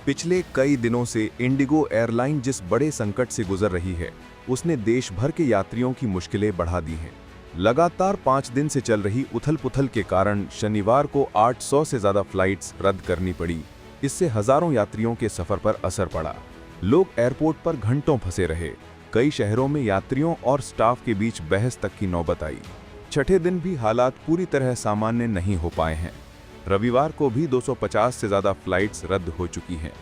पिछले कई दिनों से इंडिगो एयरलाइन जिस बड़े संकट से गुजर रही है, उसने देश भर के यात्रियों की मुश्किलें बढ़ा दी हैं। लगातार 5 दिन से चल रही उथल-पुथल के कारण शनिवार को 800 से ज्यादा फ्लाइट्स रद्द करनी पड़ी। इससे हजारों यात्रियों के सफर पर असर पड़ा। लोग एयरपोर्ट पर घंटों फंसे रहे। कई शहरों में यात्रियों और स्टाफ के बीच बहस तक की नौबत आई। छठे दिन भी हालात पूरी तरह सामान्य नहीं हो पाए हैं। रविवार को भी 250 से ज्यादा फ्लाइट्स रद्द हो चुकी हैं।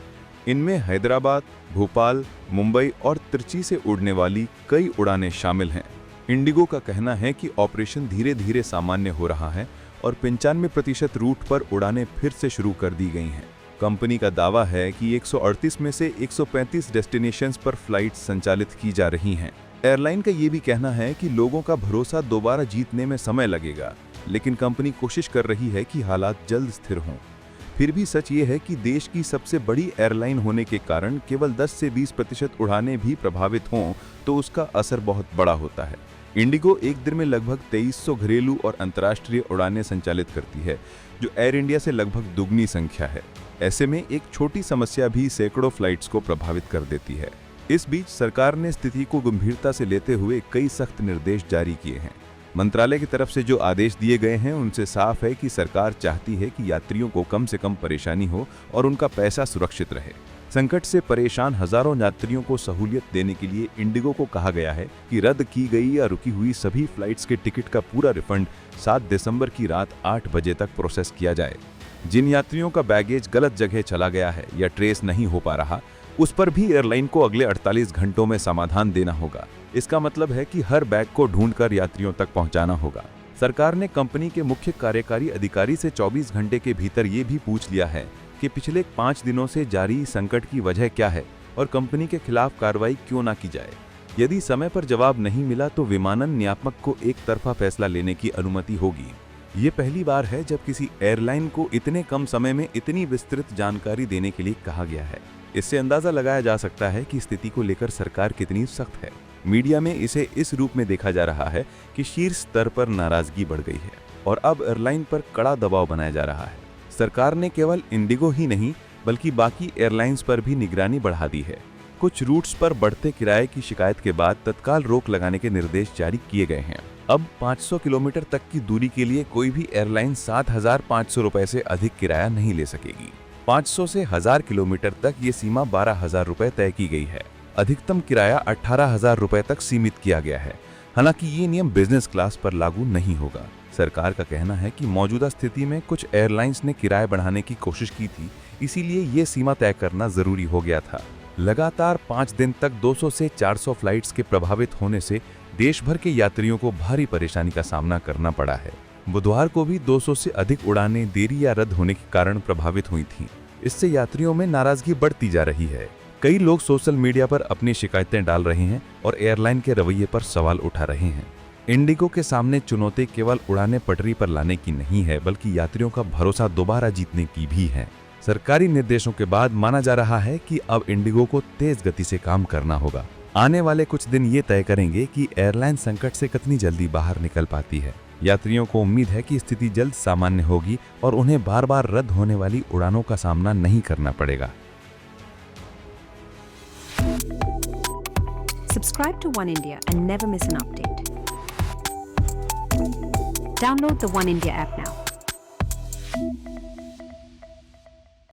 इनमें हैदराबाद, भोपाल, मुंबई और त्रिची से उड़ने वाली कई उड़ानें शामिल हैं। इंडिगो का कहना है कि ऑपरेशन धीरे धीरे सामान्य हो रहा है और 95% रूट पर उड़ानें फिर से शुरू कर दी गई हैं। कंपनी का दावा है कि 138 में से 135 डेस्टिनेशंस पर फ्लाइट्स संचालित की जा रही हैं। एयरलाइन का ये भी कहना है कि लोगों का भरोसा दोबारा जीतने में समय लगेगा, लेकिन कंपनी कोशिश कर रही है कि हालात जल्द स्थिर हों। फिर भी सच ये है कि देश की सबसे बड़ी एयरलाइन होने के कारण केवल 10 से 20% उड़ानें भी प्रभावित हों तो उसका असर बहुत बड़ा होता है। इंडिगो एक दिन में लगभग 2300 घरेलू और अंतर्राष्ट्रीय उड़ानें संचालित करती है, जो एयर इंडिया से लगभग दुगनी संख्या है। ऐसे में एक छोटी समस्या भी सैकड़ों फ्लाइट्स को प्रभावित कर देती है। इस बीच सरकार ने स्थिति को गंभीरता से लेते हुए कई सख्त निर्देश जारी किए हैं। मंत्रालय की तरफ से जो आदेश दिए गए हैं उनसे साफ है कि सरकार चाहती है कि यात्रियों को कम से कम परेशानी हो और उनका पैसा सुरक्षित रहे। संकट से परेशान हजारों यात्रियों को सहूलियत देने के लिए इंडिगो को कहा गया है कि रद्द की गई या रुकी हुई सभी फ्लाइट्स के टिकट का पूरा रिफंड 7 दिसंबर की रात 8 बजे तक प्रोसेस किया जाए। जिन यात्रियों का बैगेज गलत जगह चला गया है या ट्रेस नहीं हो पा रहा, उस पर भी एयरलाइन को अगले 48 घंटों में समाधान देना होगा। इसका मतलब है कि हर बैग को ढूंढकर यात्रियों तक पहुंचाना होगा। सरकार ने कंपनी के मुख्य कार्यकारी अधिकारी से 24 घंटे के भीतर ये भी पूछ लिया है कि पिछले 5 दिनों से जारी संकट की वजह क्या है और कंपनी के खिलाफ कार्रवाई क्यों ना की जाए। यदि समय पर जवाब नहीं मिला तो विमानन नियामक को एक तरफा फैसला लेने की अनुमति होगी। ये पहली बार है जब किसी एयरलाइन को इतने कम समय में इतनी विस्तृत जानकारी देने के लिए कहा गया है। इससे अंदाजा लगाया जा सकता है कि स्थिति को लेकर सरकार कितनी सख्त है। मीडिया में इसे इस रूप में देखा जा रहा है कि शीर्ष स्तर पर नाराजगी बढ़ गई है और अब एयरलाइन पर कड़ा दबाव बनाया जा रहा है। सरकार ने केवल इंडिगो ही नहीं बल्कि बाकी एयरलाइंस पर भी निगरानी बढ़ा दी है। कुछ रूट्स पर बढ़ते किराए की शिकायत के बाद तत्काल रोक लगाने के निर्देश जारी किए गए हैं। अब 500 किलोमीटर तक की दूरी के लिए कोई भी एयरलाइन 7,500 रुपए से अधिक किराया नहीं ले सकेगी। 500 से 1000 किलोमीटर तक ये सीमा 12,000 रुपए तय की गई है। अधिकतम किराया 18,000 रुपए तक सीमित किया गया है। हालांकि ये नियम बिजनेस क्लास पर लागू नहीं होगा। सरकार का कहना है कि मौजूदा स्थिति में कुछ एयरलाइंस ने किराए बढ़ाने की कोशिश की थी, इसीलिए ये सीमा तय करना जरूरी हो गया था। लगातार 5 दिन तक 200 से 400 फ्लाइट्स के प्रभावित होने से देश भर के यात्रियों को भारी परेशानी का सामना करना पड़ा है। बुधवार को भी 200 से अधिक उड़ानें देरी या रद्द होने के कारण प्रभावित हुई थीं। इससे यात्रियों में नाराजगी बढ़ती जा रही है। कई लोग सोशल मीडिया पर अपनी शिकायतें डाल रहे हैं और एयरलाइन के रवैये पर सवाल उठा रहे हैं। इंडिगो के सामने चुनौती केवल उड़ानें पटरी पर लाने की नहीं है, बल्कि यात्रियों का भरोसा दोबारा जीतने की भी है। सरकारी निर्देशों के बाद माना जा रहा है कि अब इंडिगो को तेज गति से काम करना होगा। आने वाले कुछ दिन ये तय करेंगे कि एयरलाइन संकट से कितनी जल्दी बाहर निकल पाती है। यात्रियों को उम्मीद है कि स्थिति जल्द सामान्य होगी और उन्हें बार बार रद्द होने वाली उड़ानों का सामना नहीं करना पड़ेगा। Subscribe to One India and never miss an update. Download the One India app now.